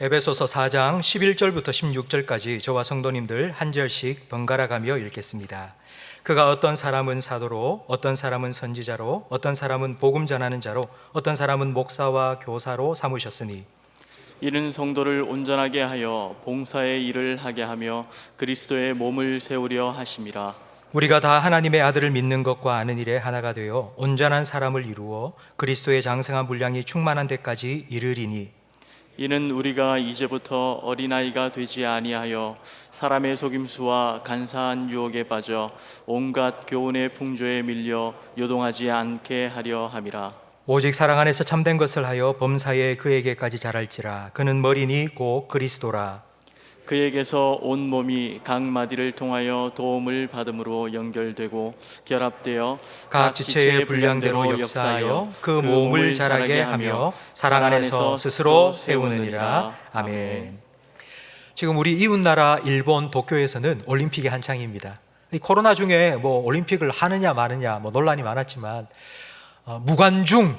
에베소서 4장 11절부터 16절까지 저와 성도님들 한 절씩 번갈아 가며 읽겠습니다. 그가 어떤 사람은 사도로, 어떤 사람은 선지자로, 어떤 사람은 복음 전하는 자로, 어떤 사람은 목사와 교사로 삼으셨으니 이는 성도를 온전하게 하여 봉사의 일을 하게 하며 그리스도의 몸을 세우려 하심이라. 우리가 다 하나님의 아들을 믿는 것과 아는 일에 하나가 되어 온전한 사람을 이루어 그리스도의 장성한 분량이 충만한 데까지 이르리니 이는 우리가 이제부터 어린아이가 되지 아니하여 사람의 속임수와 간사한 유혹에 빠져 온갖 교훈의 풍조에 밀려 요동하지 않게 하려 함이라. 오직 사랑 안에서 참된 것을 하여 범사에 그에게까지 자랄지라. 그는 머리니 곧 그리스도라. 그에게서 온 몸이 각 마디를 통하여 도움을 받음으로 연결되고 결합되어 각 지체의 분량대로 역사하여 그 몸을 자라게 하며 사랑 안에서 스스로 세우느니라. 아멘. 지금 우리 이웃나라 일본 도쿄에서는 올림픽이 한창입니다. 이 코로나 중에 올림픽을 하느냐 마느냐 논란이 많았지만 무관중,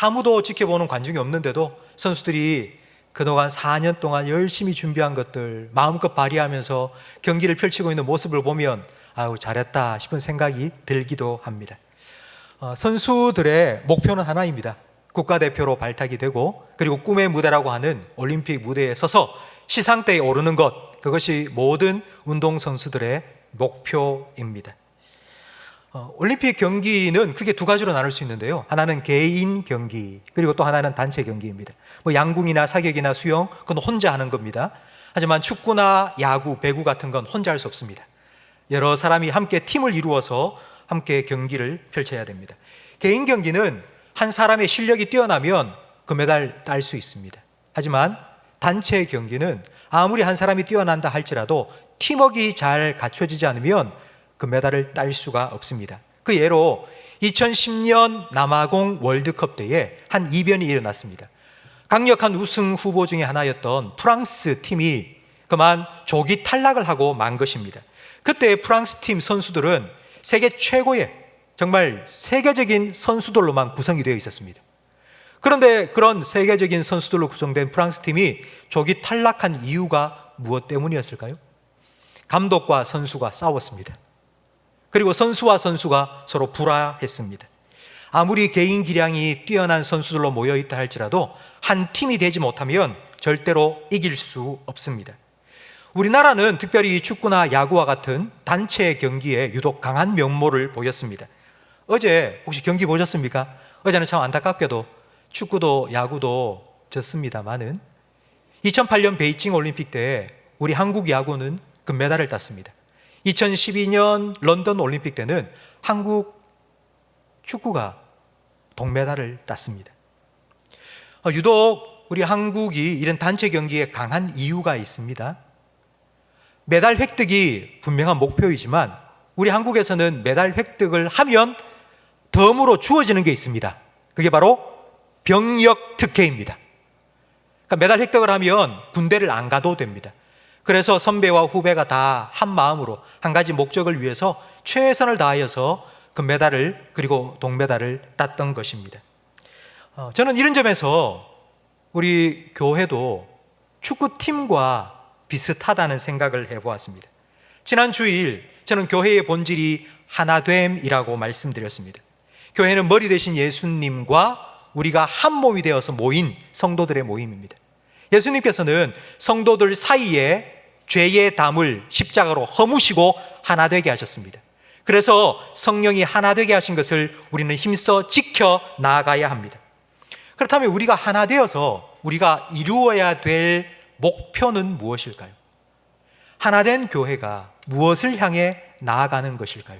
아무도 지켜보는 관중이 없는데도 선수들이 그동안 4년 동안 열심히 준비한 것들 마음껏 발휘하면서 경기를 펼치고 있는 모습을 보면 아유 잘했다 싶은 생각이 들기도 합니다. 선수들의 목표는 하나입니다. 국가대표로 발탁이 되고 그리고 꿈의 무대라고 하는 올림픽 무대에 서서 시상대에 오르는 것, 그것이 모든 운동선수들의 목표입니다. 올림픽 경기는 크게 두 가지로 나눌 수 있는데요. 하나는 개인 경기, 그리고 또 하나는 단체 경기입니다. 양궁이나 사격이나 수영, 그건 혼자 하는 겁니다. 하지만 축구나 야구, 배구 같은 건 혼자 할 수 없습니다. 여러 사람이 함께 팀을 이루어서 함께 경기를 펼쳐야 됩니다. 개인 경기는 한 사람의 실력이 뛰어나면 금메달 딸 수 있습니다. 하지만 단체 경기는 아무리 한 사람이 뛰어난다 할지라도 팀워크가 잘 갖춰지지 않으면 금메달을 딸 수가 없습니다. 그 예로 2010년 남아공 월드컵 때에 한 이변이 일어났습니다. 강력한 우승 후보 중에 하나였던 프랑스 팀이 그만 조기 탈락을 하고 만 것입니다. 그때 프랑스 팀 선수들은 세계 최고의 정말 세계적인 선수들로만 구성이 되어 있었습니다. 그런데 그런 세계적인 선수들로 구성된 프랑스 팀이 조기 탈락한 이유가 무엇 때문이었을까요? 감독과 선수가 싸웠습니다. 그리고 선수와 선수가 서로 불화했습니다. 아무리 개인 기량이 뛰어난 선수들로 모여있다 할지라도 한 팀이 되지 못하면 절대로 이길 수 없습니다. 우리나라는 특별히 축구나 야구와 같은 단체 경기에 유독 강한 면모를 보였습니다. 어제 혹시 경기 보셨습니까? 어제는 참 안타깝게도 축구도 야구도 졌습니다만은 2008년 베이징 올림픽 때 우리 한국 야구는 금메달을 땄습니다. 2012년 런던 올림픽 때는 한국 축구가 동메달을 땄습니다. 유독 우리 한국이 이런 단체 경기에 강한 이유가 있습니다. 메달 획득이 분명한 목표이지만 우리 한국에서는 메달 획득을 하면 덤으로 주어지는 게 있습니다. 그게 바로 병역 특혜입니다. 그러니까 메달 획득을 하면 군대를 안 가도 됩니다. 그래서 선배와 후배가 다 한 마음으로 한 가지 목적을 위해서 최선을 다하여서 금메달을 그리고 동메달을 땄던 것입니다. 저는 이런 점에서 우리 교회도 축구팀과 비슷하다는 생각을 해보았습니다. 지난 주일 저는 교회의 본질이 하나됨이라고 말씀드렸습니다. 교회는 머리 대신 예수님과 우리가 한 몸이 되어서 모인 성도들의 모임입니다. 예수님께서는 성도들 사이에 죄의 담을 십자가로 허무시고 하나 되게 하셨습니다. 그래서 성령이 하나 되게 하신 것을 우리는 힘써 지켜 나아가야 합니다. 그렇다면 우리가 하나 되어서 우리가 이루어야 될 목표는 무엇일까요? 하나된 교회가 무엇을 향해 나아가는 것일까요?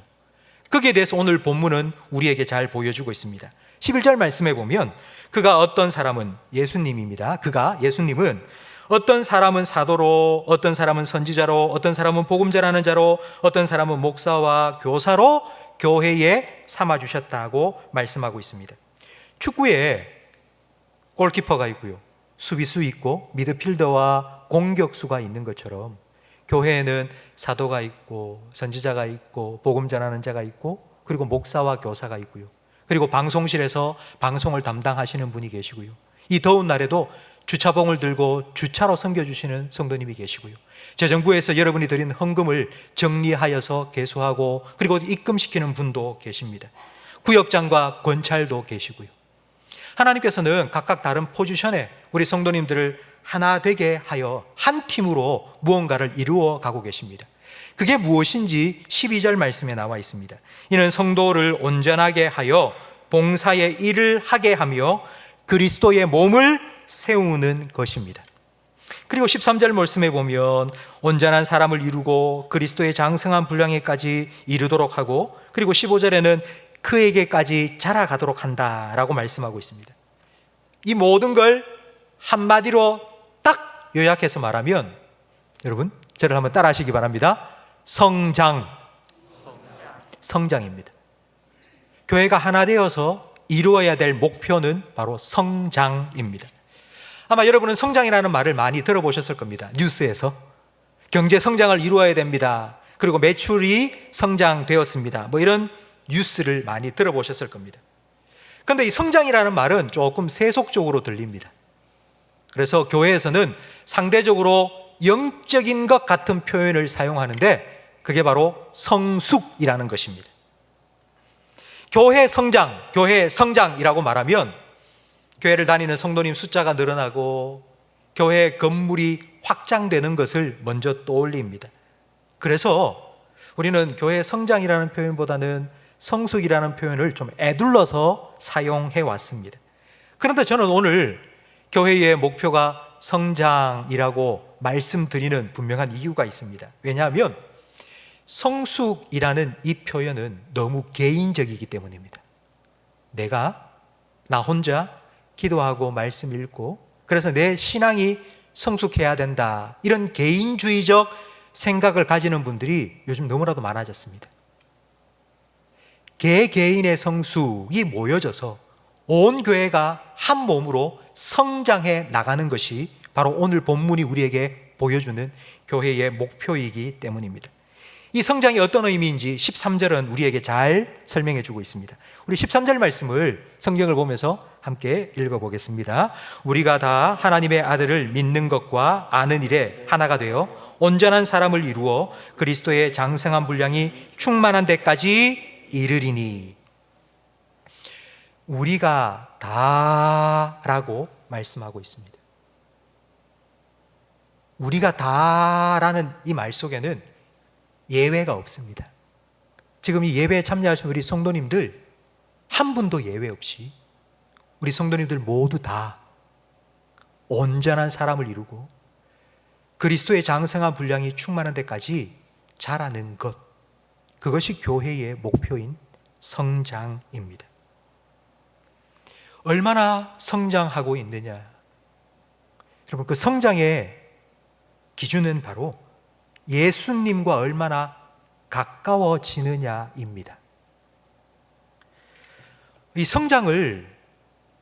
거기에 대해서 오늘 본문은 우리에게 잘 보여주고 있습니다. 11절 말씀에 보면 그가 어떤 사람은 예수님입니다. 그가 예수님은 어떤 사람은 사도로, 어떤 사람은 선지자로, 어떤 사람은 복음 전하는 자로, 어떤 사람은 목사와 교사로 교회에 삼아주셨다고 말씀하고 있습니다. 축구에 골키퍼가 있고요, 수비수 있고 미드필더와 공격수가 있는 것처럼 교회에는 사도가 있고 선지자가 있고 복음 전하는 자가 있고 그리고 목사와 교사가 있고요, 그리고 방송실에서 방송을 담당하시는 분이 계시고요, 이 더운 날에도 주차봉을 들고 주차로 섬겨주시는 성도님이 계시고요. 재정부에서 여러분이 드린 헌금을 정리하여서 계수하고 그리고 입금시키는 분도 계십니다. 구역장과 권찰도 계시고요. 하나님께서는 각각 다른 포지션에 우리 성도님들을 하나 되게 하여 한 팀으로 무언가를 이루어 가고 계십니다. 그게 무엇인지 12절 말씀에 나와 있습니다. 이는 성도를 온전하게 하여 봉사의 일을 하게 하며 그리스도의 몸을 세우는 것입니다. 그리고 13절 말씀에 보면 온전한 사람을 이루고 그리스도의 장성한 분량에까지 이르도록 하고, 그리고 15절에는 그에게까지 자라가도록 한다라고 말씀하고 있습니다. 이 모든 걸 한마디로 딱 요약해서 말하면, 여러분 저를 한번 따라 하시기 바랍니다. 성장입니다. 교회가 하나 되어서 이루어야 될 목표는 바로 성장입니다. 아마 여러분은 성장이라는 말을 많이 들어보셨을 겁니다. 뉴스에서 경제 성장을 이루어야 됩니다. 그리고 매출이 성장되었습니다. 뭐 이런 뉴스를 많이 들어보셨을 겁니다. 그런데 이 성장이라는 말은 조금 세속적으로 들립니다. 그래서 교회에서는 상대적으로 영적인 것 같은 표현을 사용하는데 그게 바로 성숙이라는 것입니다. 교회 성장이라고 말하면 교회를 다니는 성도님 숫자가 늘어나고 교회 건물이 확장되는 것을 먼저 떠올립니다. 그래서 우리는 교회 성장이라는 표현보다는 성숙이라는 표현을 좀 에둘러서 사용해 왔습니다. 그런데 저는 오늘 교회의 목표가 성장이라고 말씀드리는 분명한 이유가 있습니다. 왜냐하면 성숙이라는 이 표현은 너무 개인적이기 때문입니다. 나 혼자 기도하고 말씀 읽고 그래서 내 신앙이 성숙해야 된다, 이런 개인주의적 생각을 가지는 분들이 요즘 너무나도 많아졌습니다. 개개인의 성숙이 모여져서 온 교회가 한 몸으로 성장해 나가는 것이 바로 오늘 본문이 우리에게 보여주는 교회의 목표이기 때문입니다. 이 성장이 어떤 의미인지 13절은 우리에게 잘 설명해 주고 있습니다. 우리 13절 말씀을 성경을 보면서 함께 읽어보겠습니다. 우리가 다 하나님의 아들을 믿는 것과 아는 일에 하나가 되어 온전한 사람을 이루어 그리스도의 장성한 분량이 충만한 데까지 이르리니. 우리가 다라고 말씀하고 있습니다. 우리가 다라는 이 말 속에는 예외가 없습니다. 지금 이 예배에 참여하신 우리 성도님들 한 분도 예외 없이 우리 성도님들 모두 다 온전한 사람을 이루고 그리스도의 장성한 분량이 충만한 데까지 자라는 것, 그것이 교회의 목표인 성장입니다. 얼마나 성장하고 있느냐? 여러분, 그 성장의 기준은 바로 예수님과 얼마나 가까워지느냐입니다. 이 성장을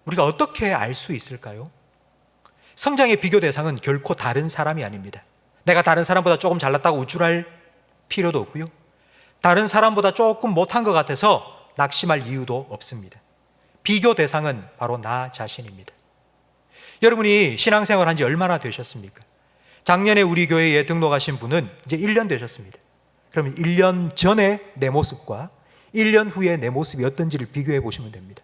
우리가 어떻게 알 수 있을까요? 성장의 비교 대상은 결코 다른 사람이 아닙니다. 내가 다른 사람보다 조금 잘났다고 우쭐할 필요도 없고요, 다른 사람보다 조금 못한 것 같아서 낙심할 이유도 없습니다. 비교 대상은 바로 나 자신입니다. 여러분이 신앙생활 한 지 얼마나 되셨습니까? 작년에 우리 교회에 등록하신 분은 이제 1년 되셨습니다. 그러면 1년 전에 내 모습과 1년 후에 내 모습이 어떤지를 비교해 보시면 됩니다.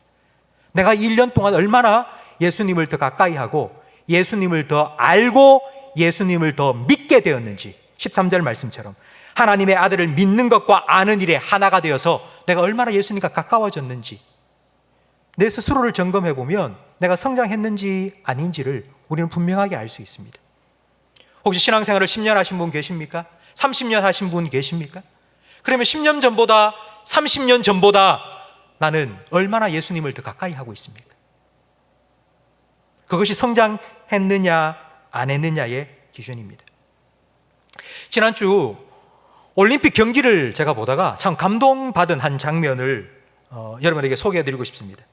내가 1년 동안 얼마나 예수님을 더 가까이 하고 예수님을 더 알고 예수님을 더 믿게 되었는지, 13절 말씀처럼 하나님의 아들을 믿는 것과 아는 일에 하나가 되어서 내가 얼마나 예수님과 가까워졌는지 내 스스로를 점검해 보면 내가 성장했는지 아닌지를 우리는 분명하게 알 수 있습니다. 혹시 신앙생활을 10년 하신 분 계십니까? 30년 하신 분 계십니까? 그러면 10년 전보다 30년 전보다 나는 얼마나 예수님을 더 가까이 하고 있습니까? 그것이 성장했느냐 안 했느냐의 기준입니다. 지난주 올림픽 경기를 제가 보다가 참 감동받은 한 장면을 여러분에게 소개해드리고 싶습니다.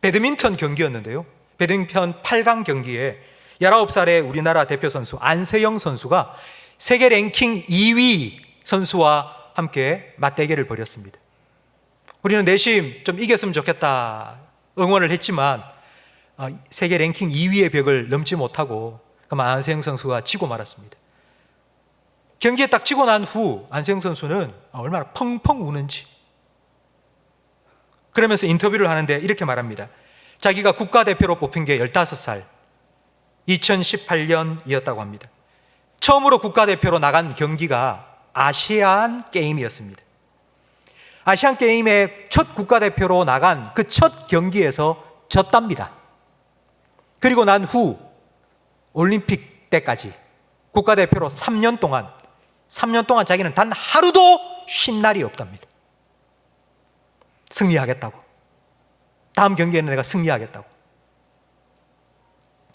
배드민턴 경기였는데요, 배드민턴 8강 경기에 19살의 우리나라 대표 선수 안세영 선수가 세계 랭킹 2위 선수와 함께 맞대결을 벌였습니다. 우리는 내심 좀 이겼으면 좋겠다 응원을 했지만 세계 랭킹 2위의 벽을 넘지 못하고 그만 안세영 선수가 지고 말았습니다. 경기에 딱 지고 난 후 안세영 선수는 얼마나 펑펑 우는지, 그러면서 인터뷰를 하는데 이렇게 말합니다. 자기가 국가대표로 뽑힌 게 15살 2018년이었다고 합니다. 처음으로 국가대표로 나간 경기가 아시안 게임이었습니다. 아시안 게임의 첫 국가대표로 나간 그 첫 경기에서 졌답니다. 그리고 난 후 올림픽 때까지 국가대표로 3년 동안 자기는 단 하루도 쉰 날이 없답니다. 승리하겠다고. 다음 경기에는 내가 승리하겠다고.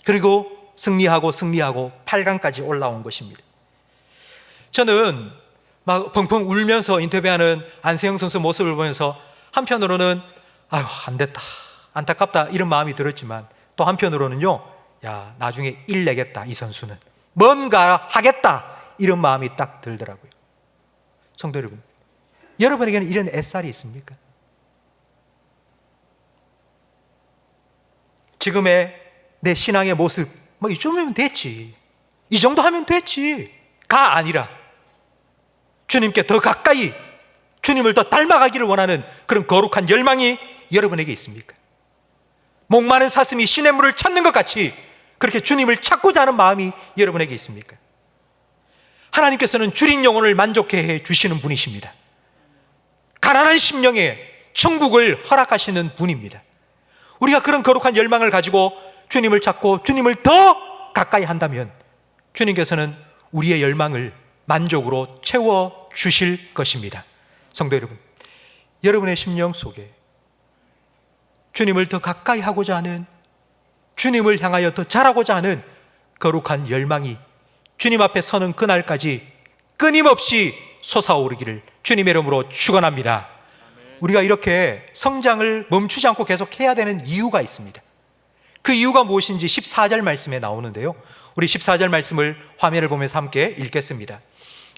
그리고 승리하고 8강까지 올라온 것입니다. 저는 막 펑펑 울면서 인터뷰하는 안세영 선수 모습을 보면서 한편으로는 아유, 안 됐다, 안타깝다 이런 마음이 들었지만, 또 한편으로는요, 야, 나중에 일 내겠다, 이 선수는 뭔가 하겠다, 이런 마음이 딱 들더라고요. 성도 여러분, 여러분에게는 이런 애살이 있습니까? 지금의 내 신앙의 모습, 뭐 이 정도면 됐지, 이 정도 하면 됐지가 아니라 주님께 더 가까이, 주님을 더 닮아가기를 원하는 그런 거룩한 열망이 여러분에게 있습니까? 목마른 사슴이 시냇물을 찾는 것 같이 그렇게 주님을 찾고자 하는 마음이 여러분에게 있습니까? 하나님께서는 줄인 영혼을 만족해 해 주시는 분이십니다. 가난한 심령에 천국을 허락하시는 분입니다. 우리가 그런 거룩한 열망을 가지고 주님을 찾고 주님을 더 가까이 한다면 주님께서는 우리의 열망을 만족으로 채워 주실 것입니다. 성도 여러분, 여러분의 심령 속에 주님을 더 가까이 하고자 하는, 주님을 향하여 더 잘하고자 하는 거룩한 열망이 주님 앞에 서는 그날까지 끊임없이 솟아오르기를 주님의 이름으로 축원합니다. 우리가 이렇게 성장을 멈추지 않고 계속 해야 되는 이유가 있습니다. 그 이유가 무엇인지 14절 말씀에 나오는데요, 우리 14절 말씀을 화면을 보면서 함께 읽겠습니다.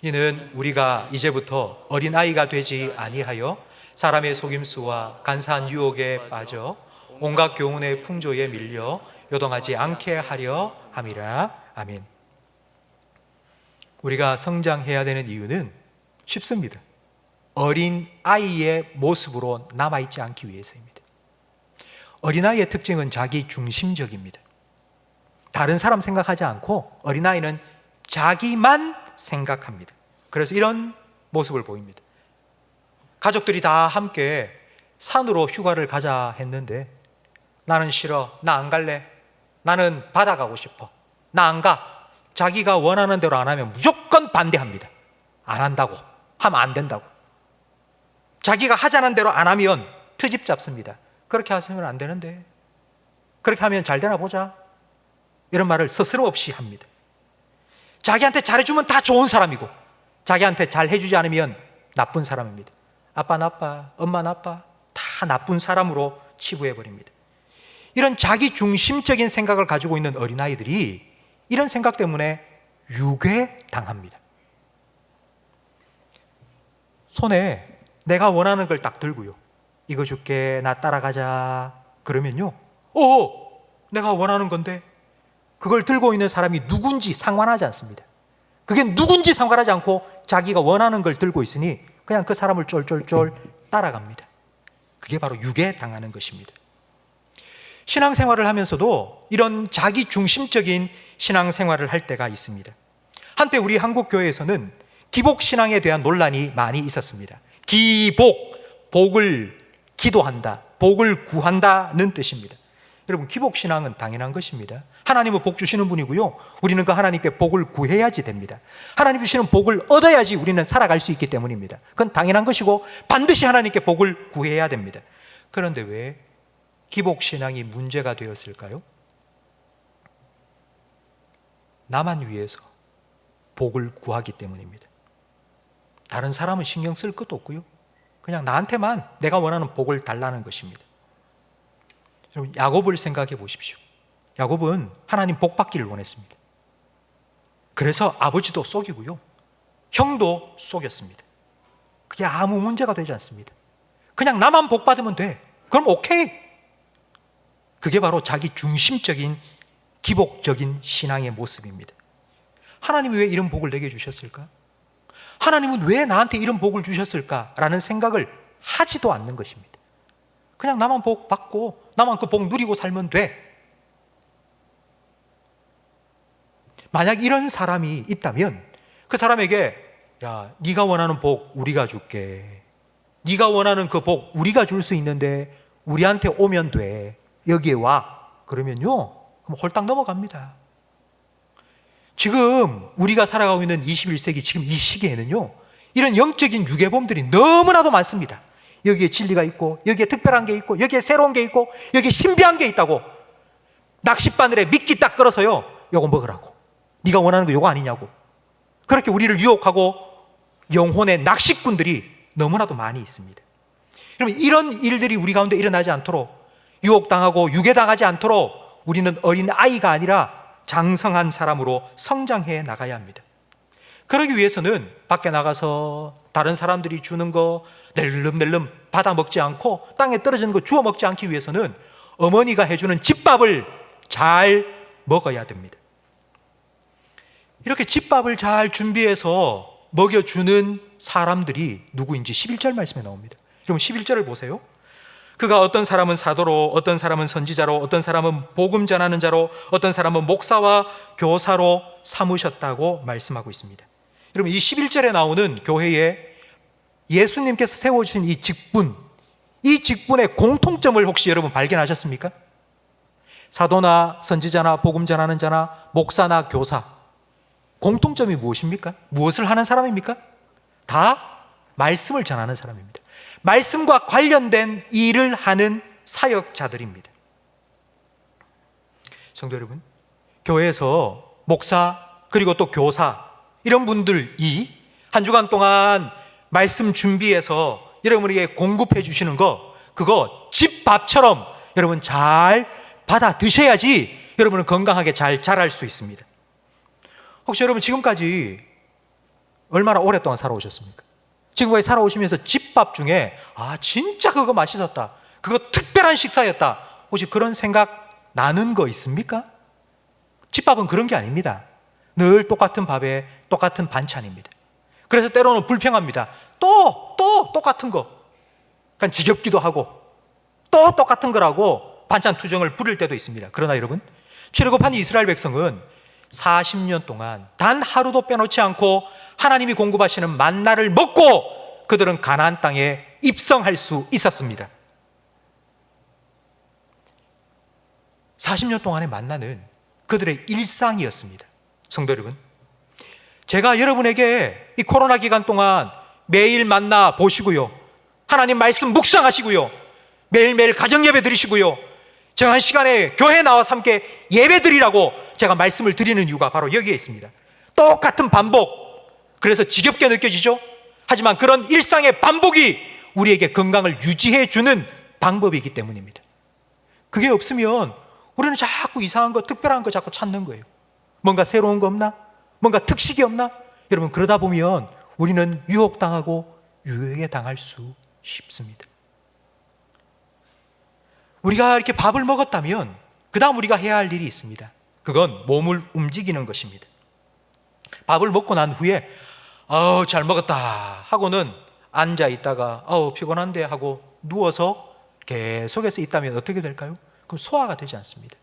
이는 우리가 이제부터 어린아이가 되지 아니하여 사람의 속임수와 간사한 유혹에 빠져 온갖 교훈의 풍조에 밀려 요동하지 않게 하려 함이라. 아멘. 우리가 성장해야 되는 이유는 쉽습니다. 어린아이의 모습으로 남아있지 않기 위해서입니다. 어린아이의 특징은 자기 중심적입니다. 다른 사람 생각하지 않고 어린아이는 자기만 생각합니다. 그래서 이런 모습을 보입니다. 가족들이 다 함께 산으로 휴가를 가자 했는데 나는 싫어, 나 안 갈래, 나는 바다 가고 싶어, 나 안 가. 자기가 원하는 대로 안 하면 무조건 반대합니다. 안 한다고, 하면 안 된다고. 자기가 하자는 대로 안 하면 트집 잡습니다. 그렇게 하시면 안 되는데, 그렇게 하면 잘 되나 보자, 이런 말을 스스럼 없이 합니다. 자기한테 잘해주면 다 좋은 사람이고 자기한테 잘해주지 않으면 나쁜 사람입니다. 아빠 나빠, 엄마 나빠, 다 나쁜 사람으로 치부해버립니다. 이런 자기 중심적인 생각을 가지고 있는 어린아이들이 이런 생각 때문에 유괴당합니다. 손에 내가 원하는 걸 딱 들고요, 이거 줄게, 나 따라가자 그러면요, 내가 원하는 건데, 그걸 들고 있는 사람이 누군지 상관하지 않습니다. 그게 누군지 상관하지 않고 자기가 원하는 걸 들고 있으니 그냥 그 사람을 쫄쫄쫄 따라갑니다. 그게 바로 유괴당하는 것입니다. 신앙생활을 하면서도 이런 자기 중심적인 신앙생활을 할 때가 있습니다. 한때 우리 한국 교회에서는 기복신앙에 대한 논란이 많이 있었습니다. 기복, 복을 기도한다, 복을 구한다는 뜻입니다. 여러분, 기복신앙은 당연한 것입니다. 하나님은 복 주시는 분이고요, 우리는 그 하나님께 복을 구해야지 됩니다. 하나님 주시는 복을 얻어야지 우리는 살아갈 수 있기 때문입니다. 그건 당연한 것이고 반드시 하나님께 복을 구해야 됩니다. 그런데 왜 기복신앙이 문제가 되었을까요? 나만 위해서 복을 구하기 때문입니다. 다른 사람은 신경 쓸 것도 없고요, 그냥 나한테만 내가 원하는 복을 달라는 것입니다. 여러분, 야곱을 생각해 보십시오. 야곱은 하나님 복 받기를 원했습니다. 그래서 아버지도 속이고요, 형도 속였습니다. 그게 아무 문제가 되지 않습니다. 그냥 나만 복 받으면 돼, 그럼 오케이. 그게 바로 자기 중심적인 기복적인 신앙의 모습입니다. 하나님이 왜 이런 복을 내게 주셨을까? 하나님은 왜 나한테 이런 복을 주셨을까라는 생각을 하지도 않는 것입니다. 그냥 나만 복 받고 나만 그 복 누리고 살면 돼. 만약 이런 사람이 있다면 그 사람에게 야, 네가 원하는 복 우리가 줄게. 네가 원하는 그 복 우리가 줄 수 있는데 우리한테 오면 돼. 여기에 와. 그러면요. 그럼 홀딱 넘어갑니다. 지금 우리가 살아가고 있는 21세기 지금 이 시기에는요. 이런 영적인 유괴범들이 너무나도 많습니다. 여기에 진리가 있고 여기에 특별한 게 있고 여기에 새로운 게 있고 여기에 신비한 게 있다고 낚싯바늘에 미끼 딱 끌어서요. 요거 먹으라고. 네가 원하는 거 요거 아니냐고. 그렇게 우리를 유혹하고 영혼의 낚시꾼들이 너무나도 많이 있습니다. 여러분 이런 일들이 우리 가운데 일어나지 않도록 유혹당하고 유괴당하지 않도록 우리는 어린 아이가 아니라 장성한 사람으로 성장해 나가야 합니다. 그러기 위해서는 밖에 나가서 다른 사람들이 주는 거 낼름낼름 받아 먹지 않고 땅에 떨어지는 거 주워 먹지 않기 위해서는 어머니가 해주는 집밥을 잘 먹어야 됩니다. 이렇게 집밥을 잘 준비해서 먹여주는 사람들이 누구인지 11절 말씀에 나옵니다. 여러분 11절을 보세요. 그가 어떤 사람은 사도로, 어떤 사람은 선지자로, 어떤 사람은 복음 전하는 자로, 어떤 사람은 목사와 교사로 삼으셨다고 말씀하고 있습니다. 여러분 이 11절에 나오는 교회에 예수님께서 세워주신 이 직분, 이 직분의 공통점을 혹시 여러분 발견하셨습니까? 사도나 선지자나 복음 전하는 자나 목사나 교사, 공통점이 무엇입니까? 무엇을 하는 사람입니까? 다 말씀을 전하는 사람입니다. 말씀과 관련된 일을 하는 사역자들입니다. 성도 여러분, 교회에서 목사 그리고 또 교사 이런 분들이 한 주간 동안 말씀 준비해서 여러분에게 공급해 주시는 거, 그거 집밥처럼 여러분 잘 받아 드셔야지 여러분은 건강하게 잘 자랄 수 있습니다. 혹시 여러분 지금까지 얼마나 오랫동안 살아오셨습니까? 지금까지 살아오시면서 집밥 중에 진짜 그거 맛있었다, 그거 특별한 식사였다, 혹시 그런 생각 나는 거 있습니까? 집밥은 그런 게 아닙니다. 늘 똑같은 밥에 똑같은 반찬입니다. 그래서 때로는 불평합니다. 또 똑같은 거. 그러니까 지겹기도 하고 또 똑같은 거라고 반찬 투정을 부릴 때도 있습니다. 그러나 여러분, 출애굽한 이스라엘 백성은 40년 동안 단 하루도 빼놓지 않고 하나님이 공급하시는 만나를 먹고 그들은 가나안 땅에 입성할 수 있었습니다. 40년 동안의 만나는 그들의 일상이었습니다. 성도 여러분, 제가 여러분에게 이 코로나 기간 동안 매일 만나 보시고요, 하나님 말씀 묵상하시고요, 매일매일 가정예배 드리시고요, 정한 시간에 교회 나와서 함께 예배 드리라고 제가 말씀을 드리는 이유가 바로 여기에 있습니다. 똑같은 반복. 그래서 지겹게 느껴지죠? 하지만 그런 일상의 반복이 우리에게 건강을 유지해 주는 방법이기 때문입니다. 그게 없으면 우리는 자꾸 이상한 거, 특별한 거 자꾸 찾는 거예요. 뭔가 새로운 거 없나? 뭔가 특식이 없나? 여러분, 그러다 보면 우리는 유혹당하고 유혹에 당할 수 쉽습니다. 우리가 이렇게 밥을 먹었다면 그 다음 우리가 해야 할 일이 있습니다. 그건 몸을 움직이는 것입니다. 밥을 먹고 난 후에 잘 먹었다 하고는 앉아 있다가 피곤한데 하고 누워서 계속해서 있다면 어떻게 될까요? 그럼 소화가 되지 않습니다.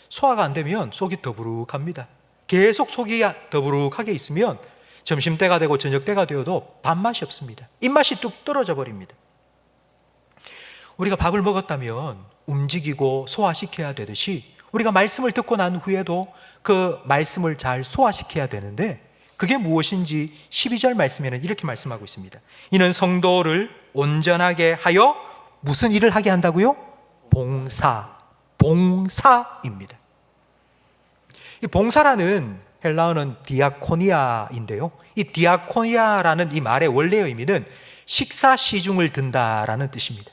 소화가 안 되면 속이 더부룩합니다. 계속 속이 더부룩하게 있으면 점심때가 되고 저녁때가 되어도 밥맛이 없습니다. 입맛이 뚝 떨어져 버립니다. 우리가 밥을 먹었다면 움직이고 소화시켜야 되듯이 우리가 말씀을 듣고 난 후에도 그 말씀을 잘 소화시켜야 되는데, 그게 무엇인지 12절 말씀에는 이렇게 말씀하고 있습니다. 이는 성도를 온전하게 하여 무슨 일을 하게 한다고요? 봉사입니다. 이 봉사라는 헬라어는 디아코니아인데요, 이 디아코니아라는 이 말의 원래 의미는 식사 시중을 든다라는 뜻입니다.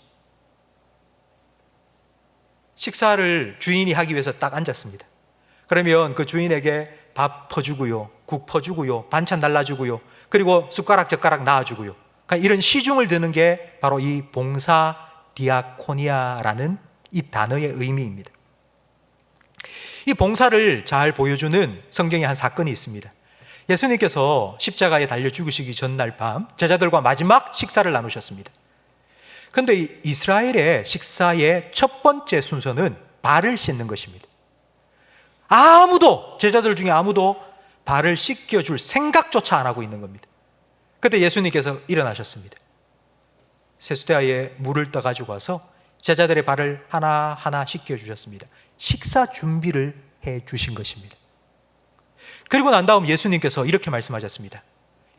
식사를 주인이 하기 위해서 딱 앉았습니다. 그러면 그 주인에게 밥 퍼주고요, 국 퍼주고요, 반찬 달라주고요, 그리고 숟가락 젓가락 놔주고요. 그러니까 이런 시중을 드는 게 바로 이 봉사 디아코니아라는 이 단어의 의미입니다. 이 봉사를 잘 보여주는 성경의 한 사건이 있습니다. 예수님께서 십자가에 달려 죽으시기 전날 밤 제자들과 마지막 식사를 나누셨습니다. 그런데 이스라엘의 식사의 첫 번째 순서는 발을 씻는 것입니다. 제자들 중에 아무도 발을 씻겨줄 생각조차 안 하고 있는 겁니다. 그때 예수님께서 일어나셨습니다. 세수대야에 물을 떠가지고 와서 제자들의 발을 하나하나 씻겨주셨습니다. 식사 준비를 해주신 것입니다. 그리고 난 다음 예수님께서 이렇게 말씀하셨습니다.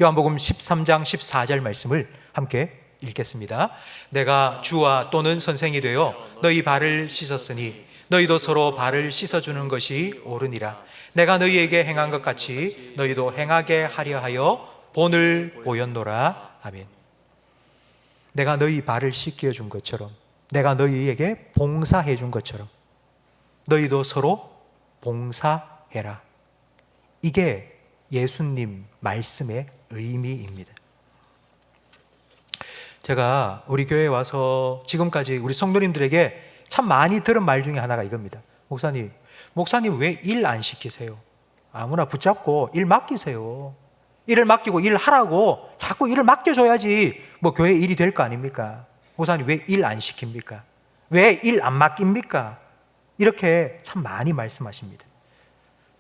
요한복음 13장 14절 말씀을 함께 읽겠습니다. 내가 주와 또는 선생이 되어 너희 발을 씻었으니 너희도 서로 발을 씻어주는 것이 옳으니라. 내가 너희에게 행한 것 같이 너희도 행하게 하려 하여 본을 보였노라. 아멘. 내가 너희 발을 씻겨준 것처럼, 내가 너희에게 봉사해 준 것처럼 너희도 서로 봉사해라. 이게 예수님 말씀의 의미입니다. 제가 우리 교회에 와서 지금까지 우리 성도님들에게 참 많이 들은 말 중에 하나가 이겁니다. 목사님 왜 일 안 시키세요? 아무나 붙잡고 일 맡기세요. 일을 맡기고 일하라고 자꾸 일을 맡겨줘야지 뭐 교회 일이 될 거 아닙니까? 목사님 왜 일 안 시킵니까? 왜 일 안 맡깁니까? 이렇게 참 많이 말씀하십니다.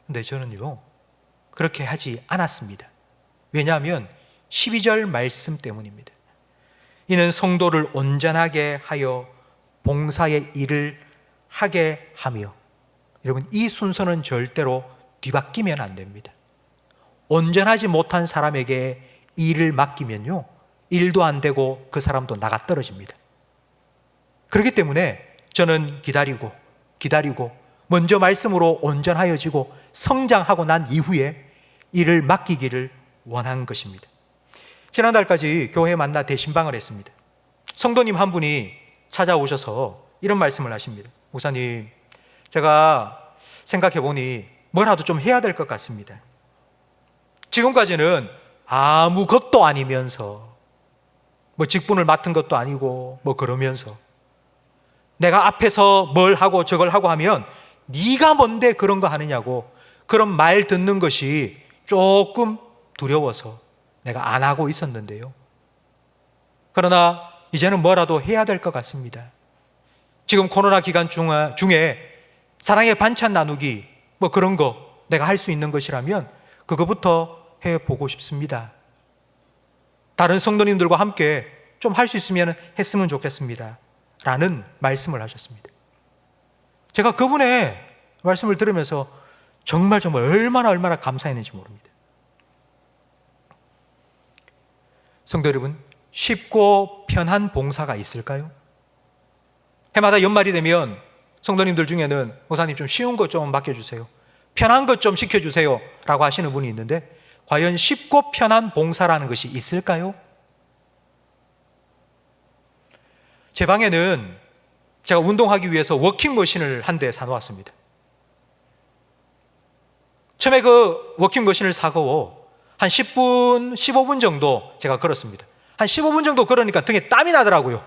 근데 저는요 그렇게 하지 않았습니다. 왜냐하면 12절 말씀 때문입니다. 이는 성도를 온전하게 하여 봉사의 일을 하게 하며, 여러분 이 순서는 절대로 뒤바뀌면 안 됩니다. 온전하지 못한 사람에게 일을 맡기면요 일도 안 되고 그 사람도 나가 떨어집니다. 그렇기 때문에 저는 기다리고 먼저 말씀으로 온전하여지고 성장하고 난 이후에 일을 맡기기를 원한 것입니다. 지난달까지 교회에 만나 대신방을 했습니다. 성도님 한 분이 찾아오셔서 이런 말씀을 하십니다. 목사님, 제가 생각해 보니 뭐라도 좀 해야 될 것 같습니다. 지금까지는 아무것도 아니면서 뭐 직분을 맡은 것도 아니고 뭐 그러면서 내가 앞에서 뭘 하고 저걸 하고 하면 네가 뭔데 그런 거 하느냐고 그런 말 듣는 것이 조금 두려워서 내가 안 하고 있었는데요. 그러나 이제는 뭐라도 해야 될 것 같습니다. 지금 코로나 기간 중에 사랑의 반찬 나누기 뭐 그런 거 내가 할 수 있는 것이라면 그거부터 해보고 싶습니다. 다른 성도님들과 함께 좀 할 수 있으면 했으면 좋겠습니다. 라는 말씀을 하셨습니다. 제가 그분의 말씀을 들으면서 정말 얼마나 감사했는지 모릅니다. 성도 여러분, 쉽고 편한 봉사가 있을까요? 해마다 연말이 되면 성도님들 중에는 목사님 좀 쉬운 것 좀 맡겨주세요, 편한 것 좀 시켜주세요 라고 하시는 분이 있는데 과연 쉽고 편한 봉사라는 것이 있을까요? 제 방에는 제가 운동하기 위해서 워킹머신을 한 대 사놓았습니다. 처음에 그 워킹머신을 사고 한 10분, 15분 정도 제가 걸었습니다. 한 15분 정도 걸으니까 등에 땀이 나더라고요.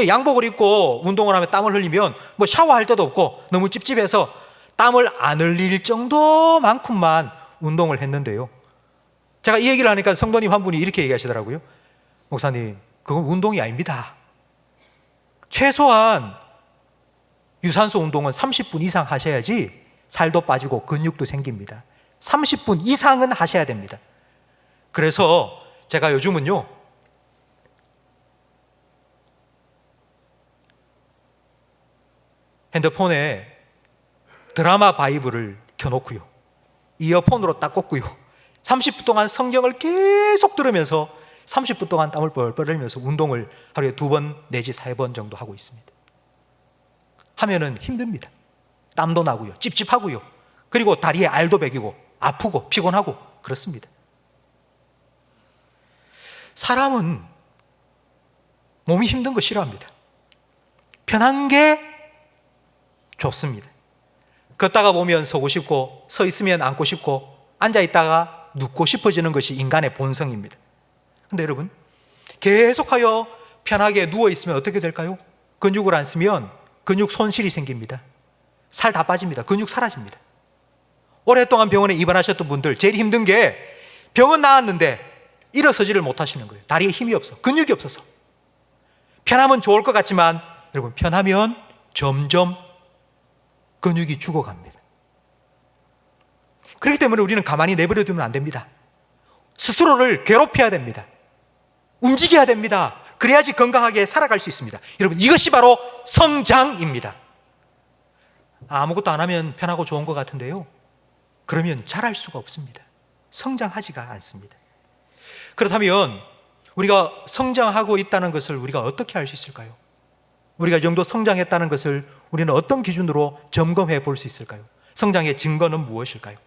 양복을 입고 운동을 하면 땀을 흘리면 뭐 샤워할 데도 없고 너무 찝찝해서 땀을 안 흘릴 정도만큼만 운동을 했는데요. 제가 이 얘기를 하니까 성도님 한 분이 이렇게 얘기하시더라고요. 목사님, 그건 운동이 아닙니다. 최소한 유산소 운동은 30분 이상 하셔야지 살도 빠지고 근육도 생깁니다. 30분 이상은 하셔야 됩니다. 그래서 제가 요즘은요 핸드폰에 드라마 바이블을 켜놓고요 이어폰으로 딱 꽂고요 30분 동안 성경을 계속 들으면서 30분 동안 땀을 뻘뻘 흘리면서 운동을 하루에 2번 내지 3번 정도 하고 있습니다. 하면은 힘듭니다. 땀도 나고요, 찝찝하고요, 그리고 다리에 알도 배기고 아프고 피곤하고 그렇습니다. 사람은 몸이 힘든 거 싫어합니다. 편한 게 좋습니다. 걷다가 보면 서고 싶고 서 있으면 앉고 싶고 앉아 있다가 눕고 싶어지는 것이 인간의 본성입니다. 근데 여러분, 계속하여 편하게 누워 있으면 어떻게 될까요? 근육을 안 쓰면 근육 손실이 생깁니다. 살 다 빠집니다. 근육 사라집니다. 오랫동안 병원에 입원하셨던 분들 제일 힘든 게 병은 나았는데 일어서지를 못하시는 거예요. 다리에 힘이 없어, 근육이 없어서. 편하면 좋을 것 같지만 여러분, 편하면 점점 근육이 죽어갑니다. 그렇기 때문에 우리는 가만히 내버려 두면 안 됩니다. 스스로를 괴롭혀야 됩니다. 움직여야 됩니다. 그래야지 건강하게 살아갈 수 있습니다. 여러분, 이것이 바로 성장입니다. 아무것도 안 하면 편하고 좋은 것 같은데요, 그러면 자랄 수가 없습니다. 성장하지가 않습니다. 그렇다면 우리가 성장하고 있다는 것을 우리가 어떻게 알 수 있을까요? 우리가 이 정도 성장했다는 것을 우리는 어떤 기준으로 점검해 볼 수 있을까요? 성장의 증거는 무엇일까요?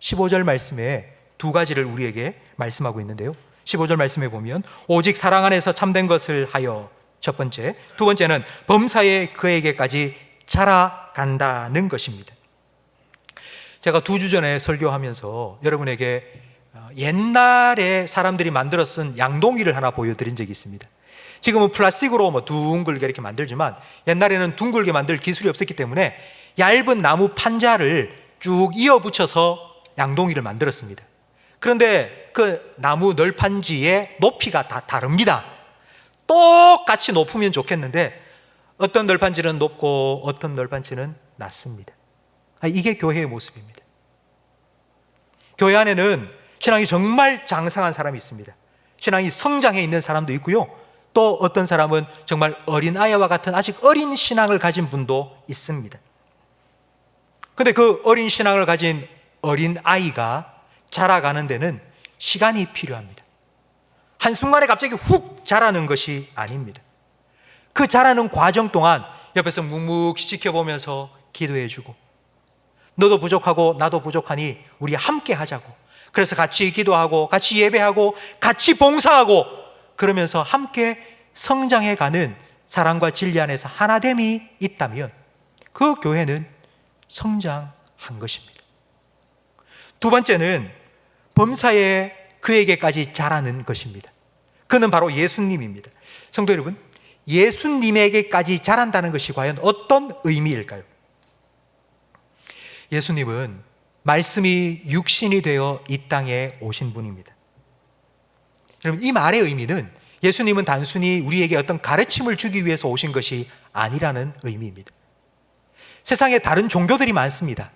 15절 말씀에 두 가지를 우리에게 말씀하고 있는데요, 15절 말씀에 보면 오직 사랑 안에서 참된 것을 하여, 첫 번째. 두 번째는 범사에 그에게까지 자라간다는 것입니다. 제가 2주 전에 설교하면서 여러분에게 옛날에 사람들이 만들어 쓴 양동이를 하나 보여드린 적이 있습니다. 지금은 플라스틱으로 둥글게 이렇게 만들지만 옛날에는 둥글게 만들 기술이 없었기 때문에 얇은 나무 판자를 쭉 이어 붙여서 양동이를 만들었습니다. 그런데 그 나무 널판지의 높이가 다 다릅니다. 똑같이 높으면 좋겠는데 어떤 널판지는 높고 어떤 널판지는 낮습니다. 이게 교회의 모습입니다. 교회 안에는 신앙이 정말 장성한 사람이 있습니다. 신앙이 성장해 있는 사람도 있고요, 또 어떤 사람은 정말 어린아이와 같은 아직 어린 신앙을 가진 분도 있습니다. 그런데 그 어린 신앙을 가진 어린아이가 자라가는 데는 시간이 필요합니다. 한순간에 갑자기 훅 자라는 것이 아닙니다. 그 자라는 과정 동안 옆에서 묵묵히 지켜보면서 기도해주고, 너도 부족하고 나도 부족하니 우리 함께 하자고, 그래서 같이 기도하고 같이 예배하고 같이 봉사하고 그러면서 함께 성장해가는 사랑과 진리 안에서 하나됨이 있다면 그 교회는 성장한 것입니다. 두 번째는 범사에 그에게까지 자라는 것입니다. 그는 바로 예수님입니다. 성도 여러분, 예수님에게까지 자란다는 것이 과연 어떤 의미일까요? 예수님은 말씀이 육신이 되어 이 땅에 오신 분입니다. 여러분, 이 말의 의미는 예수님은 단순히 우리에게 어떤 가르침을 주기 위해서 오신 것이 아니라는 의미입니다. 세상에 다른 종교들이 많습니다.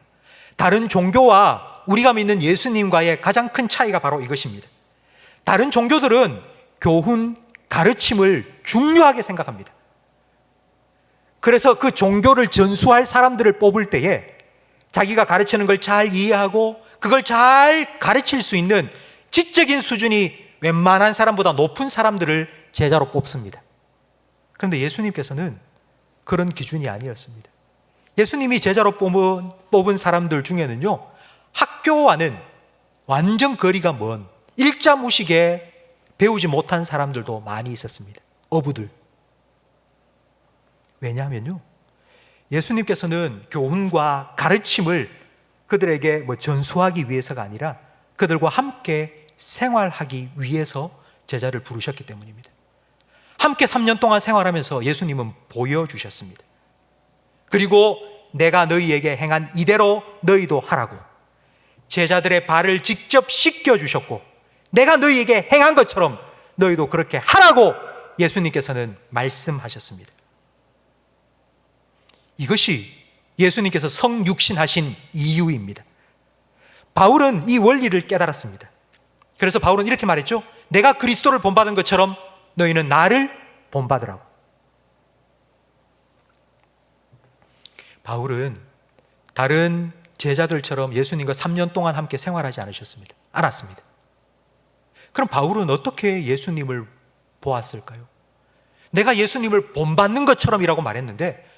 다른 종교와 우리가 믿는 예수님과의 가장 큰 차이가 바로 이것입니다. 다른 종교들은 교훈, 가르침을 중요하게 생각합니다. 그래서 그 종교를 전수할 사람들을 뽑을 때에 자기가 가르치는 걸 잘 이해하고 그걸 잘 가르칠 수 있는 지적인 수준이 웬만한 사람보다 높은 사람들을 제자로 뽑습니다. 그런데 예수님께서는 그런 기준이 아니었습니다. 예수님이 제자로 뽑은 사람들 중에는요, 학교와는 완전 거리가 먼 일자무식에 배우지 못한 사람들도 많이 있었습니다. 어부들. 왜냐하면요, 예수님께서는 교훈과 가르침을 그들에게 전수하기 위해서가 아니라 그들과 함께 생활하기 위해서 제자를 부르셨기 때문입니다. 함께 3년 동안 생활하면서 예수님은 보여주셨습니다. 그리고 내가 너희에게 행한 이대로 너희도 하라고 제자들의 발을 직접 씻겨주셨고, 내가 너희에게 행한 것처럼 너희도 그렇게 하라고 예수님께서는 말씀하셨습니다. 이것이 예수님께서 성육신하신 이유입니다. 바울은 이 원리를 깨달았습니다. 그래서 바울은 이렇게 말했죠. 내가 그리스도를 본받은 것처럼 너희는 나를 본받으라고. 바울은 다른 제자들처럼 예수님과 3년 동안 함께 생활하지 않았습니다. 그럼 바울은 어떻게 예수님을 보았을까요? 내가 예수님을 본받는 것처럼이라고 말했는데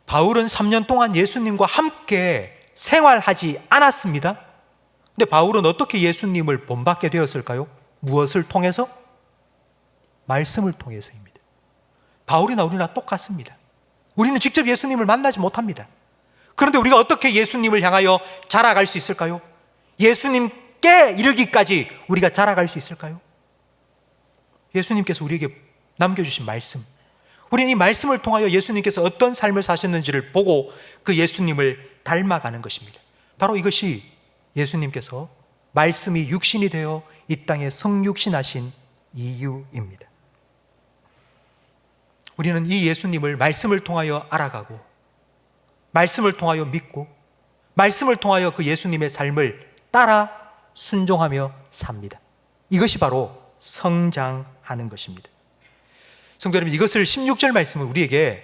바울은 3년 동안 예수님과 함께 생활하지 않았습니다. 근데 바울은 어떻게 예수님을 본받게 되었을까요? 무엇을 통해서? 말씀을 통해서입니다. 바울이나 우리나 똑같습니다. 우리는 직접 예수님을 만나지 못합니다. 그런데 우리가 어떻게 예수님을 향하여 자라갈 수 있을까요? 예수님께 이르기까지 우리가 자라갈 수 있을까요? 예수님께서 우리에게 남겨주신 말씀, 우리는 이 말씀을 통하여 예수님께서 어떤 삶을 사셨는지를 보고 그 예수님을 닮아가는 것입니다. 바로 이것이 예수님께서 말씀이 육신이 되어 이 땅에 성육신하신 이유입니다. 우리는 이 예수님을 말씀을 통하여 알아가고, 말씀을 통하여 믿고, 말씀을 통하여 그 예수님의 삶을 따라 순종하며 삽니다. 이것이 바로 성장하는 것입니다. 성도 여러분, 이것을 16절 말씀은 우리에게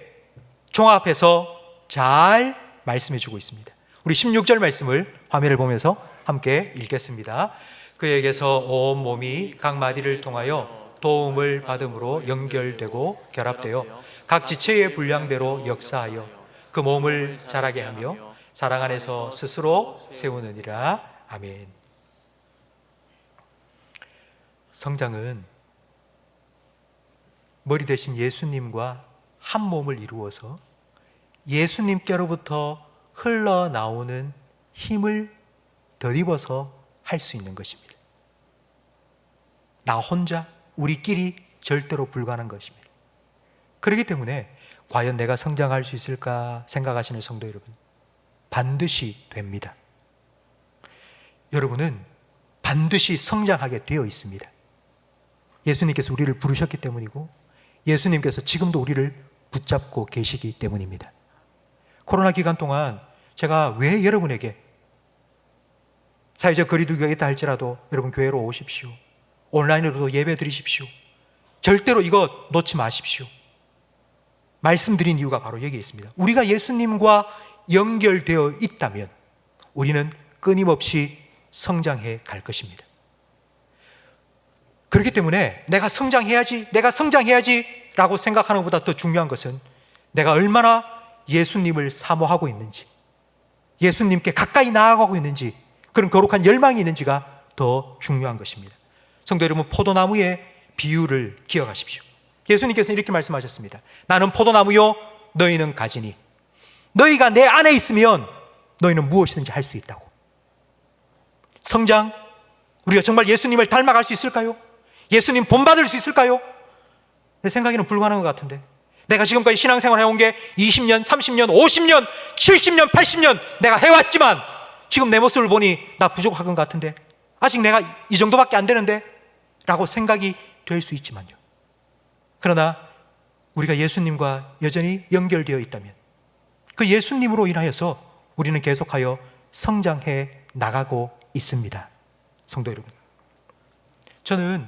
종합해서 잘 말씀해 주고 있습니다. 우리 16절 말씀을 화면을 보면서 함께 읽겠습니다. 그에게서 온 몸이 각 마디를 통하여 도움을 받음으로 연결되고 결합되어 각 지체의 분량대로 역사하여 그 몸을 자라게 하며 사랑 안에서 스스로 세우느니라. 아멘. 성장은 머리 대신 예수님과 한 몸을 이루어서 예수님께로부터 흘러나오는 힘을 덧입어서 할 수 있는 것입니다. 나 혼자, 우리끼리 절대로 불가능한 것입니다. 그렇기 때문에 과연 내가 성장할 수 있을까 생각하시는 성도 여러분, 반드시 됩니다. 여러분은 반드시 성장하게 되어 있습니다. 예수님께서 우리를 부르셨기 때문이고, 예수님께서 지금도 우리를 붙잡고 계시기 때문입니다. 코로나 기간 동안 제가 왜 여러분에게 사회적 거리두기가 있다 할지라도 여러분 교회로 오십시오, 온라인으로도 예배 드리십시오, 절대로 이거 놓지 마십시오 말씀드린 이유가 바로 여기에 있습니다. 우리가 예수님과 연결되어 있다면 우리는 끊임없이 성장해 갈 것입니다. 그렇기 때문에 내가 성장해야지 라고 생각하는 것보다 더 중요한 것은 내가 얼마나 예수님을 사모하고 있는지, 예수님께 가까이 나아가고 있는지, 그런 거룩한 열망이 있는지가 더 중요한 것입니다. 성도 여러분, 포도나무의 비유를 기억하십시오. 예수님께서 이렇게 말씀하셨습니다. 나는 포도나무요, 너희는 가지니 너희가 내 안에 있으면 너희는 무엇이든지 할 수 있다고. 성장, 우리가 정말 예수님을 닮아갈 수 있을까요? 예수님 본받을 수 있을까요? 내 생각에는 불가능한 것 같은데, 내가 지금까지 신앙생활 해온 게 20년, 30년, 50년, 70년, 80년 내가 해왔지만 지금 내 모습을 보니 나 부족한 것 같은데, 아직 내가 이 정도밖에 안 되는데 라고 생각이 될 수 있지만요, 그러나 우리가 예수님과 여전히 연결되어 있다면 그 예수님으로 인하여서 우리는 계속하여 성장해 나가고 있습니다. 성도 여러분, 저는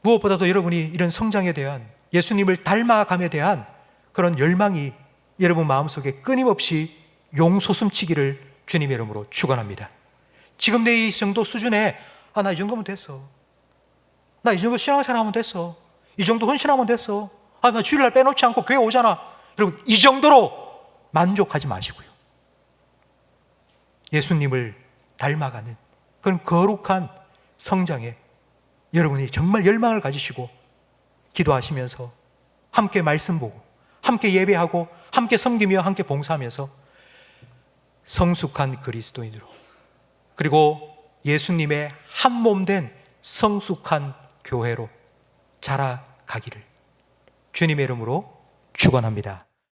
무엇보다도 여러분이 이런 성장에 대한, 예수님을 닮아감에 대한 그런 열망이 여러분 마음속에 끊임없이 용솟음치기를 주님의 이름으로 축원합니다. 지금 내 이 정도 수준에 나 이 정도면 됐어, 나 이 정도 신앙생활 하면 됐어, 이 정도 헌신하면 됐어, 나 주일날 빼놓지 않고 교회 오잖아, 여러분 이 정도로 만족하지 마시고요, 예수님을 닮아가는 그런 거룩한 성장에 여러분이 정말 열망을 가지시고 기도하시면서 함께 말씀 보고 함께 예배하고 함께 섬기며 함께 봉사하면서 성숙한 그리스도인으로, 그리고 예수님의 한 몸 된 성숙한 교회로 자라가기를 주님의 이름으로 축원합니다.